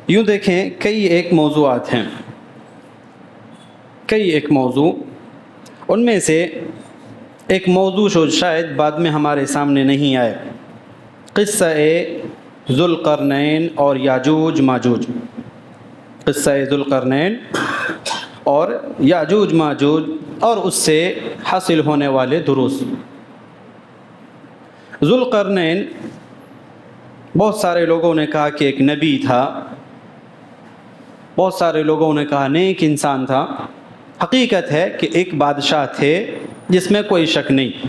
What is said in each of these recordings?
یوں دیکھیں کئی ایک موضوعات ہیں، کئی ایک موضوع، ان میں سے ایک موضوع جو شاید بعد میں ہمارے سامنے نہیں آئے، قصہ ذو القرنین اور یاجوج ماجوج، قصہ ذو القرنین اور یاجوج ماجوج اور اس سے حاصل ہونے والے دروس۔ ذو القرنین بہت سارے لوگوں نے کہا کہ ایک نبی تھا، بہت سارے لوگوں نے کہا نیک انسان تھا۔ حقیقت ہے کہ ایک بادشاہ تھے جس میں کوئی شک نہیں،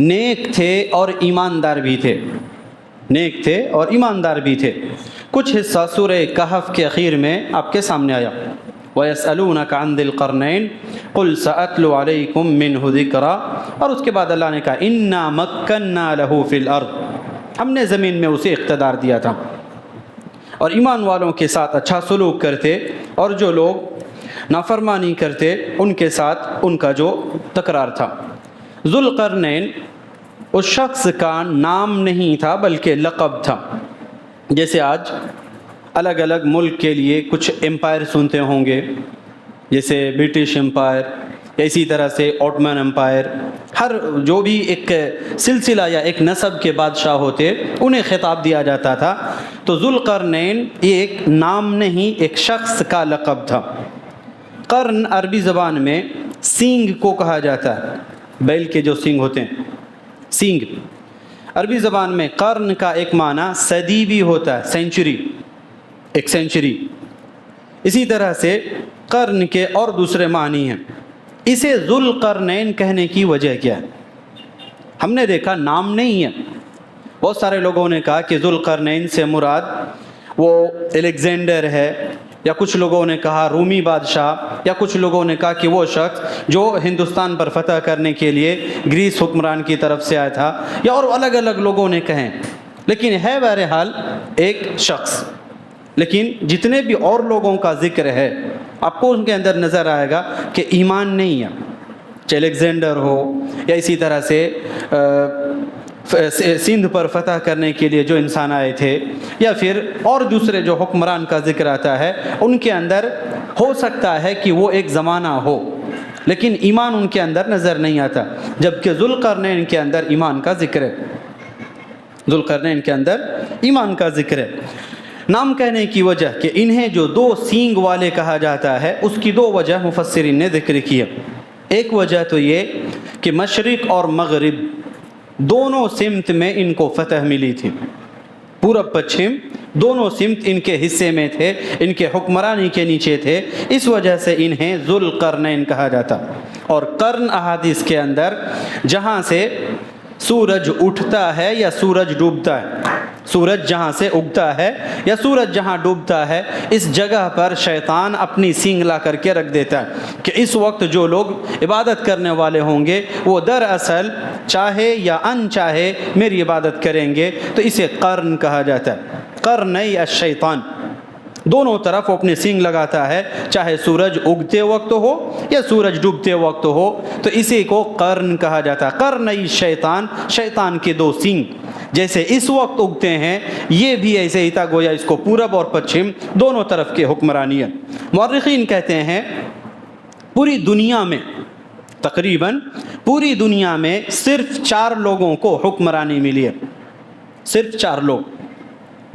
نیک تھے اور ایماندار بھی تھے، نیک تھے اور ایماندار بھی تھے۔ کچھ حصہ سورہ کہف کے اخیر میں آپ کے سامنے آیا، وَيَسْأَلُونَكَ عَنْ ذِي الْقَرْنَيْنِ قُلْ سَأَتْلُو عَلَيْكُمْ مِنْهُ ذِكْرًا، اور اس کے بعد اللہ نے کہا إِنَّا مَكَّنَّا لَهُ فِي الْأَرْضِ، ہم نے زمین میں اسے اقتدار دیا تھا، اور ایمان والوں کے ساتھ اچھا سلوک کرتے، اور جو لوگ نافرمانی کرتے ان کے ساتھ ان کا جو تکرار تھا۔ ذو القرنین اس شخص کا نام نہیں تھا بلکہ لقب تھا۔ جیسے آج الگ الگ ملک کے لیے کچھ امپائر سنتے ہوں گے، جیسے برٹش امپائر، اسی طرح سے اوٹمن امپائر، ہر جو بھی ایک سلسلہ یا ایک نسب کے بادشاہ ہوتے انہیں خطاب دیا جاتا تھا۔ تو ذو القرنین یہ ایک نام نہیں، ایک شخص کا لقب تھا۔ قرن عربی زبان میں سینگ کو کہا جاتا ہے، بیل کے جو سینگ ہوتے ہیں، سینگ۔ عربی زبان میں قرن کا ایک معنی صدی بھی ہوتا ہے، سینچری، ایک سینچری۔ اسی طرح سے قرن کے اور دوسرے معنی ہیں۔ اسے ذو القرنین کہنے کی وجہ کیا ہے؟ ہم نے دیکھا نام نہیں ہے۔ بہت سارے لوگوں نے کہا کہ ذو القرنین سے مراد وہ الیگزینڈر ہے، یا کچھ لوگوں نے کہا رومی بادشاہ، یا کچھ لوگوں نے کہا کہ وہ شخص جو ہندوستان پر فتح کرنے کے لیے گریس حکمران کی طرف سے آیا تھا، یا اور الگ الگ لوگوں نے کہیں، لیکن ہے بہرحال ایک شخص۔ لیکن جتنے بھی اور لوگوں کا ذکر ہے آپ کو ان کے اندر نظر آئے گا کہ ایمان نہیں ہے، چاہے الیگزینڈر ہو، یا اسی طرح سے سندھ پر فتح کرنے کے لیے جو انسان آئے تھے، یا پھر اور دوسرے جو حکمران کا ذکر آتا ہے، ان کے اندر ہو سکتا ہے کہ وہ ایک زمانہ ہو لیکن ایمان ان کے اندر نظر نہیں آتا، جبکہ ذو القرنین کے اندر ایمان کا ذکر ہے، ذو القرنین کے اندر ایمان کا ذکر ہے۔ نام کہنے کی وجہ کہ انہیں جو دو سینگ والے کہا جاتا ہے، اس کی دو وجہ مفسرین نے ذکر کی ہے۔ ایک وجہ تو یہ کہ مشرق اور مغرب دونوں سمت میں ان کو فتح ملی تھی، پورب پچھم دونوں سمت ان کے حصے میں تھے، ان کے حکمرانی کے نیچے تھے، اس وجہ سے انہیں ذو القرنین کہا جاتا۔ اور قرن احادیث کے اندر جہاں سے سورج اٹھتا ہے یا سورج ڈوبتا ہے، سورج جہاں سے اگتا ہے یا سورج جہاں ڈوبتا ہے، اس جگہ پر شیطان اپنی سینگ لا کر کے رکھ دیتا ہے کہ اس وقت جو لوگ عبادت کرنے والے ہوں گے وہ دراصل چاہے یا ان چاہے میری عبادت کریں گے، تو اسے قرن کہا جاتا ہے۔ قرنی الشیطان، دونوں طرف اپنے سینگ لگاتا ہے، چاہے سورج اگتے وقت ہو یا سورج ڈوبتے وقت ہو، تو اسی کو قرن کہا جاتا ہے۔ قرنی شیطان، شیطان کے دو سینگ جیسے اس وقت اگتے ہیں، یہ بھی ایسے ہی تھا، گویا اس کو پورب اور پچھم دونوں طرف کے حکمرانی ہے۔ مورخین کہتے ہیں پوری دنیا میں، تقریباً پوری دنیا میں صرف 4 لوگوں کو حکمرانی ملی ہے، صرف 4 لوگ،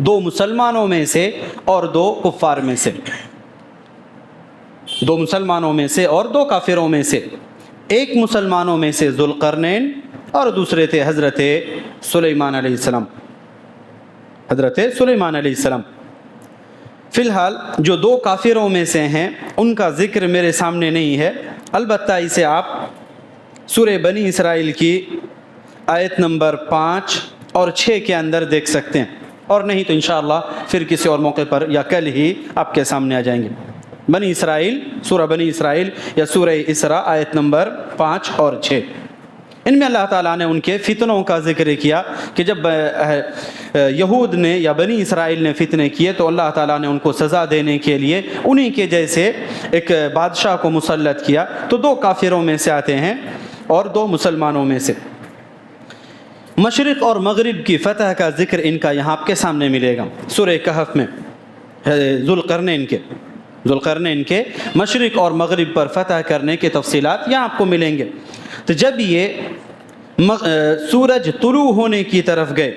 2 مسلمانوں میں سے اور 2 کفار میں سے، 2 مسلمانوں میں سے اور 2 کافروں میں سے۔ ایک مسلمانوں میں سے ذو القرنین اور دوسرے تھے حضرت سلیمان علیہ السلام، حضرت سلیمان علیہ السلام۔ فی الحال جو 2 کافروں میں سے ہیں ان کا ذکر میرے سامنے نہیں ہے، البتہ اسے آپ سورہ بنی اسرائیل کی آیت نمبر 5 اور 6 کے اندر دیکھ سکتے ہیں، اور نہیں تو انشاءاللہ پھر کسی اور موقع پر یا کل ہی آپ کے سامنے آ جائیں گے۔ بنی اسرائیل، سورہ بنی اسرائیل یا سورہ اسراء آیت نمبر 5 اور 6، ان میں اللہ تعالیٰ نے ان کے فتنوں کا ذکر کیا کہ جب یہود نے یا بنی اسرائیل نے فتنے کیے تو اللہ تعالیٰ نے ان کو سزا دینے کے لیے انہی کے جیسے ایک بادشاہ کو مسلط کیا۔ تو 2 کافروں میں سے آتے ہیں اور 2 مسلمانوں میں سے۔ مشرق اور مغرب کی فتح کا ذکر ان کا یہاں آپ کے سامنے ملے گا۔ سورہ کہف میں ذوالقرنین کے مشرق اور مغرب پر فتح کرنے کے تفصیلات یہاں آپ کو ملیں گے۔ تو جب یہ سورج طلوع ہونے کی طرف گئے،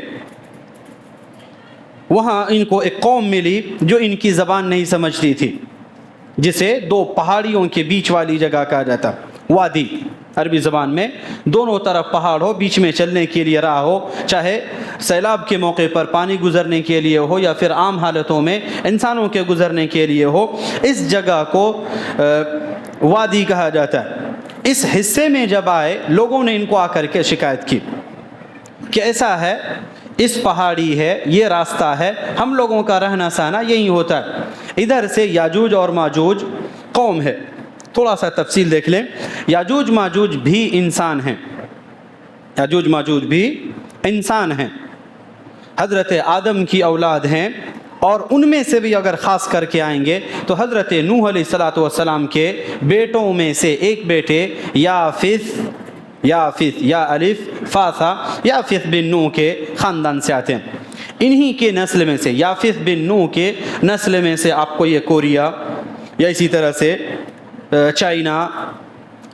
وہاں ان کو ایک قوم ملی جو ان کی زبان نہیں سمجھتی تھی، جسے دو پہاڑیوں کے بیچ والی جگہ کہا جاتا، وادی عربی زبان میں، دونوں طرف پہاڑ ہو، بیچ میں چلنے کے لیے راہ ہو، چاہے سیلاب کے موقع پر پانی گزرنے کے لیے ہو یا پھر عام حالتوں میں انسانوں کے گزرنے کے لیے ہو، اس جگہ کو وادی کہا جاتا ہے۔ اس حصے میں جب آئے، لوگوں نے ان کو آ کر کے شکایت کی کہ ایسا ہے، اس پہاڑی ہے، یہ راستہ ہے، ہم لوگوں کا رہنا سہنا یہی ہوتا ہے، ادھر سے یاجوج اور ماجوج قوم ہے۔ تھوڑا سا تفصیل دیکھ لیں، یاجوج ماجوج بھی انسان ہیں، یاجوج ماجوج بھی انسان ہیں، حضرت آدم کی اولاد ہیں، اور ان میں سے بھی اگر خاص کر کے آئیں گے تو حضرت نوح علیہ السلام کے بیٹوں میں سے ایک بیٹے یافث یا الف فاثا یافث بن نوح کے خاندان سے آتے ہیں۔ انہی کے نسل میں سے، یافث بن نوح کے نسل میں سے آپ کو یہ کوریا یا اسی طرح سے چائنا،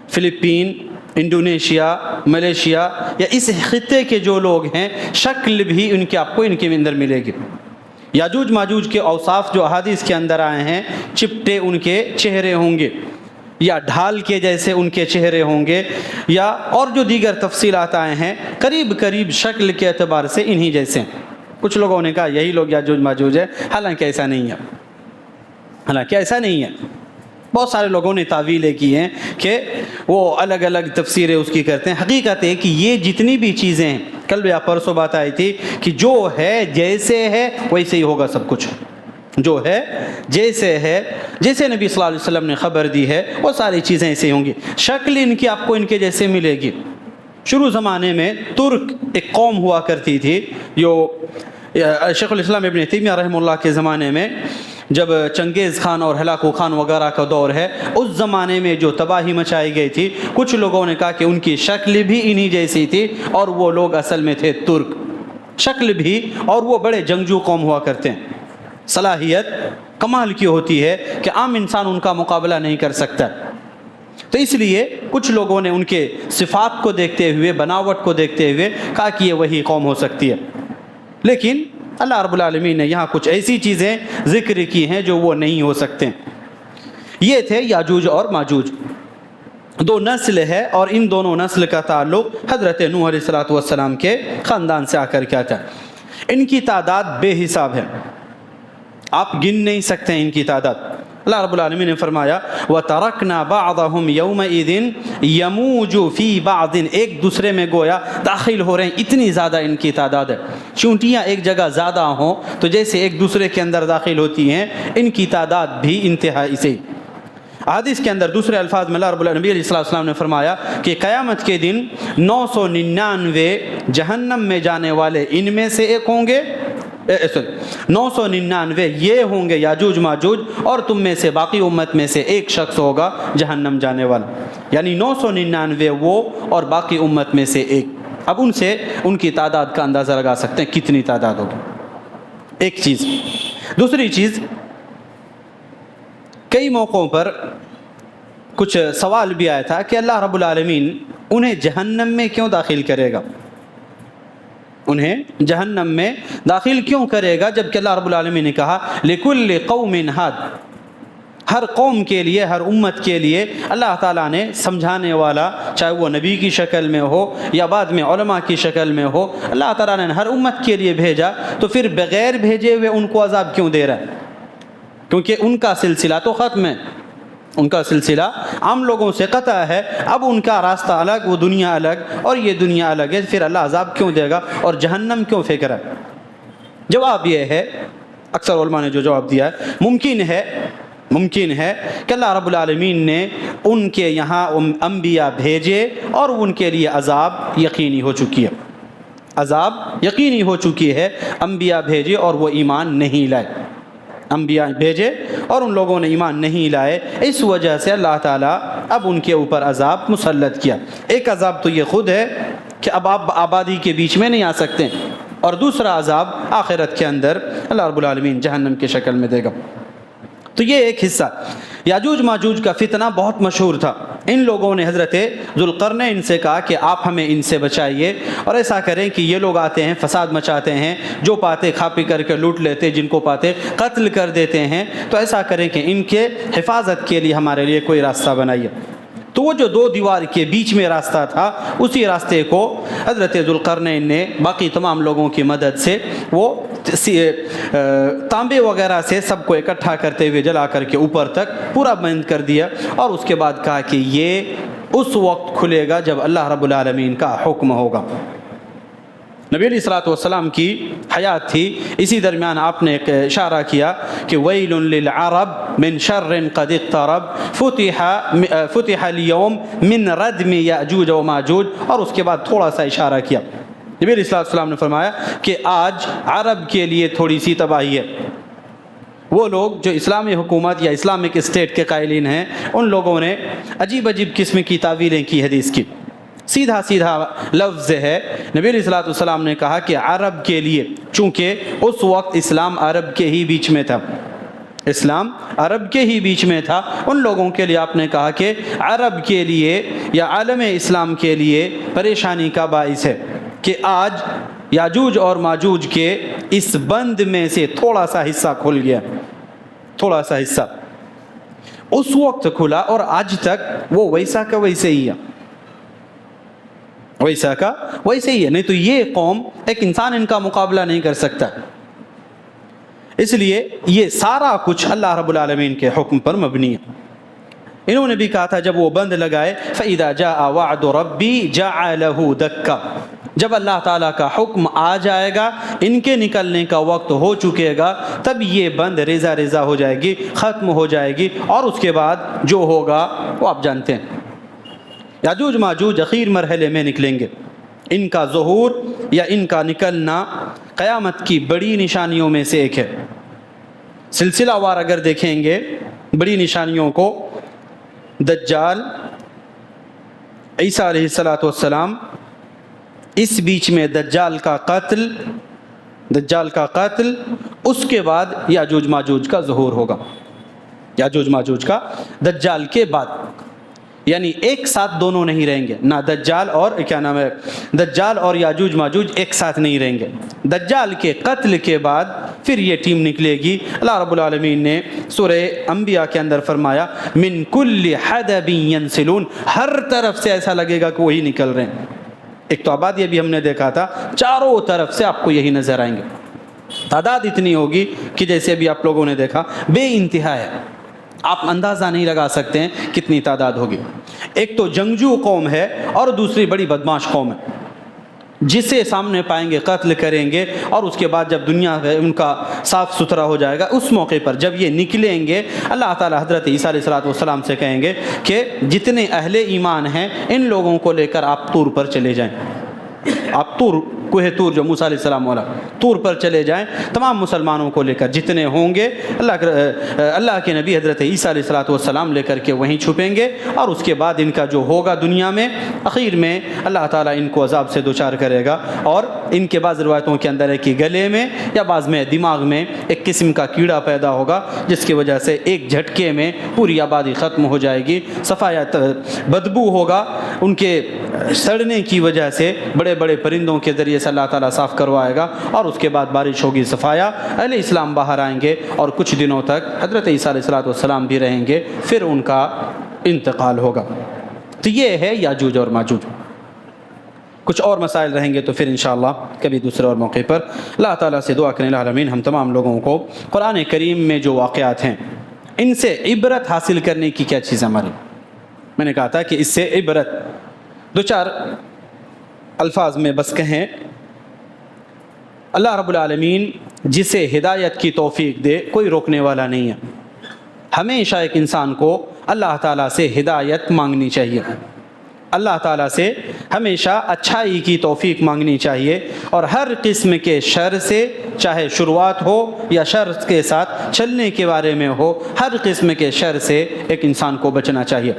فلپین، انڈونیشیا، ملیشیا یا اس خطے کے جو لوگ ہیں، شکل بھی ان کے آپ کو ان کے اندر ملے گی۔ یاجوج ماجوج کے اوصاف جو احادیث کے اندر آئے ہیں، چپٹے ان کے چہرے ہوں گے یا ڈھال کے جیسے ان کے چہرے ہوں گے، یا اور جو دیگر تفصیلات آئے ہیں، قریب قریب شکل کے اعتبار سے انہی جیسے ہیں۔ کچھ لوگوں نے کہا یہی لوگ یاجوج ماجوج ہے، حالانکہ ایسا نہیں ہے، بہت سارے لوگوں نے تعویلیں کی ہیں کہ وہ الگ الگ تفسیریں اس کی کرتے ہیں۔ حقیقت ہے کہ یہ جتنی بھی چیزیں ہیں، کل یا پرسوں بات آئی تھی کہ جو ہے جیسے ہے ویسے ہی ہوگا سب کچھ، جو ہے جیسے ہے، جیسے نبی صلی اللہ علیہ وسلم نے خبر دی ہے وہ ساری چیزیں ایسے ہی ہوں گی، شکل ان کی آپ کو ان کے جیسے ملے گی۔ شروع زمانے میں ترک ایک قوم ہوا کرتی تھی، جو شیخ الاسلام ابن تیمیہ رحمہ اللہ کے زمانے میں، جب چنگیز خان اور ہلاکو خان وغیرہ کا دور ہے، اس زمانے میں جو تباہی مچائی گئی تھی، کچھ لوگوں نے کہا کہ ان کی شکل بھی انہی جیسی تھی، اور وہ لوگ اصل میں تھے ترک، شکل بھی، اور وہ بڑے جنگجو قوم ہوا کرتے ہیں، صلاحیت کمال کی ہوتی ہے کہ عام انسان ان کا مقابلہ نہیں کر سکتا۔ تو اس لیے کچھ لوگوں نے ان کے صفات کو دیکھتے ہوئے، بناوٹ کو دیکھتے ہوئے کہا کہ یہ وہی قوم ہو سکتی ہے، لیکن اللہ رب العالمین نے یہاں کچھ ایسی چیزیں ذکر کی ہیں جو وہ نہیں ہو سکتے۔ یہ تھے یاجوج اور ماجوج، دو نسل ہے، اور ان دونوں نسل کا تعلق حضرت نوح علیہ السلام کے خاندان سے آ کر کیا تھا۔ ان کی تعداد بے حساب ہے، آپ گن نہیں سکتے ان کی تعداد۔ اللہ رب العالمین نے فرمایا وَتَرَكْنَا بَعْضَهُمْ يَوْمَئِذٍ يَمُوجُ فِي بَعْضٍ، ایک دوسرے میں گویا داخل ہو رہے ہیں، اتنی زیادہ ان کی تعداد ہے۔ چونٹیاں ایک جگہ زیادہ ہوں تو جیسے ایک دوسرے کے اندر داخل ہوتی ہیں، ان کی تعداد بھی انتہائی سے۔ حدیث کے اندر دوسرے الفاظ میں اللہ رب النبی علیہ السلام نے فرمایا کہ قیامت کے دن 999 جہنم میں جانے والے ان میں سے ایک ہوں گے، 999 یہ ہوں گے یاجوج ماجوج، اور تم میں سے باقی امت میں سے ایک شخص ہوگا جہنم جانے والا، یعنی 999 وہ اور باقی امت میں سے ایک۔ اب ان سے ان کی تعداد کا اندازہ لگا سکتے ہیں کتنی تعداد ہوگی، ایک چیز۔ دوسری چیز، کئی موقعوں پر کچھ سوال بھی آیا تھا کہ اللہ رب العالمین انہیں جہنم میں کیوں داخل کرے گا، انہیں جہنم میں داخل کیوں کرے گا، جبکہ اللہ رب العالمین نے کہا لِكُلِّ قَوْمٍ هَادٍ، ہر قوم کے لیے، ہر امت کے لیے اللہ تعالیٰ نے سمجھانے والا، چاہے وہ نبی کی شکل میں ہو یا بعد میں علماء کی شکل میں ہو، اللہ تعالیٰ نے ہر امت کے لیے بھیجا، تو پھر بغیر بھیجے ہوئے ان کو عذاب کیوں دے رہا ہے؟ کیونکہ ان کا سلسلہ تو ختم ہے، ان کا سلسلہ عام لوگوں سے قطع ہے، اب ان کا راستہ الگ، وہ دنیا الگ، اور یہ دنیا الگ ہے، پھر اللہ عذاب کیوں دے گا اور جہنم کیوں پھینک رہا ہے؟ جواب یہ ہے، اکثر علماء نے جو جواب دیا ہے، ممکن ہے کہ اللہ رب العالمین نے ان کے یہاں انبیاء بھیجے اور ان کے لیے عذاب یقینی ہو چکی ہے، عذاب یقینی ہو چکی ہے، انبیاء بھیجے اور وہ ایمان نہیں لائے، انبیاء بھیجے اور ان لوگوں نے ایمان نہیں لائے، اس وجہ سے اللہ تعالیٰ اب ان کے اوپر عذاب مسلط کیا۔ ایک عذاب تو یہ خود ہے کہ اب آپ آبادی کے بیچ میں نہیں آ سکتے، اور دوسرا عذاب آخرت کے اندر اللہ رب العالمین جہنم کی شکل میں دے گا۔ تو یہ ایک حصہ یاجوج ماجوج کا فتنہ بہت مشہور تھا۔ ان لوگوں نے حضرت ذوالقرنین سے کہا کہ آپ ہمیں ان سے بچائیے، اور ایسا کریں کہ یہ لوگ آتے ہیں فساد مچاتے ہیں، جو پاتے کھا پی کر کے لوٹ لیتے، جن کو پاتے قتل کر دیتے ہیں، تو ایسا کریں کہ ان کے حفاظت کے لیے ہمارے لیے کوئی راستہ بنائیے۔ تو وہ جو دو دیوار کے بیچ میں راستہ تھا، اسی راستے کو حضرت ذوالقرنین نے باقی تمام لوگوں کی مدد سے وہ تانبے وغیرہ سے سب کو اکٹھا کرتے ہوئے جلا کر کے اوپر تک پورا بند کر دیا، اور اس کے بعد کہا کہ یہ اس وقت کھلے گا جب اللہ رب العالمین کا حکم ہوگا۔ نبی علیہ الصلوۃ والسلام کی حیات تھی، اسی درمیان آپ نے ایک اشارہ کیا کہ ویل للعرب من شر قد اقترب فتح اليوم من ردم یاجوج و ماجوج، اور اس کے بعد تھوڑا سا اشارہ کیا۔ نبی علیہ الصلوۃ والسلام نے فرمایا کہ آج عرب کے لیے تھوڑی سی تباہی ہے۔ وہ لوگ جو اسلامی حکومت یا اسلامک اسٹیٹ کے قائلین ہیں، ان لوگوں نے عجیب عجیب قسم کی تعویلیں کی حدیث کی۔ سیدھا سیدھا لفظ ہے، نبی علیہ الصلوۃ والسلام نے کہا کہ عرب کے لیے، چونکہ اس وقت اسلام عرب کے ہی بیچ میں تھا، اسلام عرب کے ہی بیچ میں تھا، ان لوگوں کے لیے آپ نے کہا کہ عرب کے لیے یا عالم اسلام کے لیے پریشانی کا باعث ہے کہ آج یاجوج اور ماجوج کے اس بند میں سے تھوڑا سا حصہ کھل گیا، تھوڑا سا حصہ اس وقت کھلا، اور آج تک وہ ویسا کا ویسے ہی ہے، ویسا کا ویسے ہی ہے۔ نہیں تو یہ قوم، ایک انسان ان کا مقابلہ نہیں کر سکتا، اس لیے یہ سارا کچھ اللہ رب العالمین کے حکم پر مبنی ہے۔ انہوں نے بھی کہا تھا جب وہ بند لگائے فَإِذَا جَاءَ وَعْدُ رَبِّي جَعَلَهُ دَكَّ، جب اللہ تعالیٰ کا حکم آ جائے گا، ان کے نکلنے کا وقت ہو چکے گا، تب یہ بند ریزہ ریزہ ہو جائے گی، ختم ہو جائے گی، اور اس کے بعد جو ہوگا وہ آپ جانتے ہیں۔ یاجوج ماجوج اخیر مرحلے میں نکلیں گے۔ ان کا ظہور یا ان کا نکلنا قیامت کی بڑی نشانیوں میں سے ایک ہے۔ سلسلہ وار اگر دیکھیں گے بڑی نشانیوں کو، دجال، عیسیٰ علیہ السلام، اس بیچ میں دجال کا قتل، اس کے بعد یاجوج ماجوج کا ظہور ہوگا، یاجوج ماجوج کا دجال کے بعد، یعنی ایک ساتھ دونوں نہیں رہیں گے، نہ دجال اور یاجوج ماجوج ایک ساتھ نہیں رہیں گے۔ دجال کے قتل کے بعد پھر یہ ٹیم نکلے گی۔ اللہ رب العالمین نے سورہ انبیاء کے اندر فرمایا من کل حدب ینسلون، ہر طرف سے ایسا لگے گا کہ وہی نکل رہے ہیں۔ ایک تو آباد یہ بھی ہم نے دیکھا تھا، چاروں طرف سے آپ کو یہی نظر آئیں گے، تعداد اتنی ہوگی کہ جیسے ابھی آپ لوگوں نے دیکھا بے انتہا ہے، آپ اندازہ نہیں لگا سکتے ہیں کتنی تعداد ہوگی۔ ایک تو جنگجو قوم ہے اور دوسری بڑی بدماش قوم ہے، جسے سامنے پائیں گے قتل کریں گے، اور اس کے بعد جب دنیا ان کا صاف ستھرا ہو جائے گا، اس موقع پر جب یہ نکلیں گے، اللہ تعالیٰ حضرت عیسیٰ علیہ السلام سے کہیں گے کہ جتنے اہل ایمان ہیں ان لوگوں کو لے کر آپ طور پر چلے جائیں، آپ کوہ طور جو موسیٰ علیہ السلام والا، طور پر چلے جائیں، تمام مسلمانوں کو لے کر جتنے ہوں گے، اللہ کے نبی حضرت عیسیٰ علیہ السلام لے کر کے وہیں چھپیں گے، اور اس کے بعد ان کا جو ہوگا دنیا میں، اخیر میں اللہ تعالیٰ ان کو عذاب سے دوچار کرے گا، اور ان کے بعض روایتوں کے اندر ہے کہ گلے میں یا بعض میں دماغ میں ایک قسم کا کیڑا پیدا ہوگا، جس کی وجہ سے ایک جھٹکے میں پوری آبادی ختم ہو جائے گی، صفایت بدبو ہوگا، ان کے سڑنے کی وجہ سے بڑے بڑے پرندوں کے ذریعے سے اللہ تعالیٰ صاف کروائے گا، اور اس کے بعد بارش ہوگی، صفایا، اہل اسلام باہر آئیں گے، اور کچھ دنوں تک حضرت عیسیٰ علیہ السلام بھی رہیں گے، پھر ان کا انتقال ہوگا۔ تو یہ ہے یاجوج اور ماجوج۔ کچھ اور مسائل رہیں گے تو پھر انشاءاللہ کبھی دوسرے اور موقع پر اللہ تعالیٰ سے دعا کریں العالمین ہم تمام لوگوں کو قرآن کریم میں جو واقعات ہیں ان سے عبرت حاصل کرنے کی کیا چیز ہماری، میں نے کہا تھا کہ اس سے عبرت، دو چار الفاظ میں بس کہیں، اللہ رب العالمین جسے ہدایت کی توفیق دے کوئی روکنے والا نہیں ہے۔ ہمیشہ ایک انسان کو اللہ تعالیٰ سے ہدایت مانگنی چاہیے، اللہ تعالیٰ سے ہمیشہ اچھائی کی توفیق مانگنی چاہیے، اور ہر قسم کے شر سے، چاہے شروعات ہو یا شر کے ساتھ چلنے کے بارے میں ہو، ہر قسم کے شر سے ایک انسان کو بچنا چاہیے۔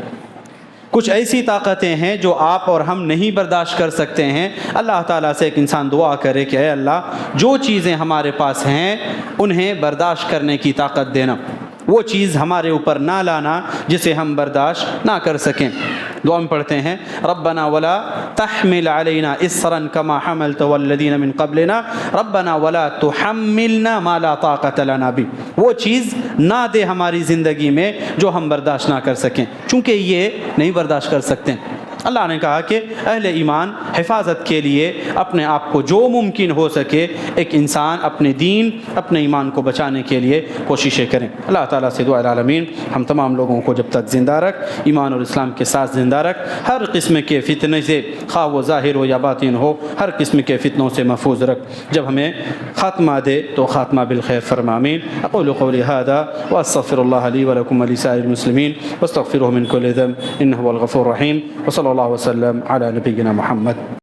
کچھ ایسی طاقتیں ہیں جو آپ اور ہم نہیں برداشت کر سکتے ہیں. اللہ تعالیٰ سے ایک انسان دعا کرے کہ اے اللہ جو چیزیں ہمارے پاس ہیں انہیں برداشت کرنے کی طاقت دینا، وہ چیز ہمارے اوپر نہ لانا جسے ہم برداشت نہ کر سکیں. دعا میں پڑھتے ہیں ربنا ولا تحمل علينا اصرا كما حملت والذين من قبلنا ربنا ولا تحملنا ما لا طاقة لنا به. وہ چیز نہ دے ہماری زندگی میں جو ہم برداشت نہ کر سکیں، چونکہ یہ نہیں برداشت کر سکتے. اللہ نے کہا کہ اہل ایمان حفاظت کے لیے اپنے آپ کو جو ممکن ہو سکے ایک انسان اپنے دین اپنے ایمان کو بچانے کے لیے کوششیں کریں. اللہ تعالیٰ سے دعا العالمین ہم تمام لوگوں کو جب تک زندہ رکھ، ایمان اور اسلام کے ساتھ زندہ رکھ، ہر قسم کے فتنے سے خواہ وہ ظاہر ہو یا باطن ہو ہر قسم کے فتنوں سے محفوظ رکھ. جب ہمیں خاتمہ دے تو خاتمہ بالخیر فرما. آمین. اقول قولی هذا واستغفر الله لي ولكم ولسائر المسلمين واستغفروه من كل ذنب انه هو الغفور الرحيم. وصلى الله وسلم على نبينا محمد.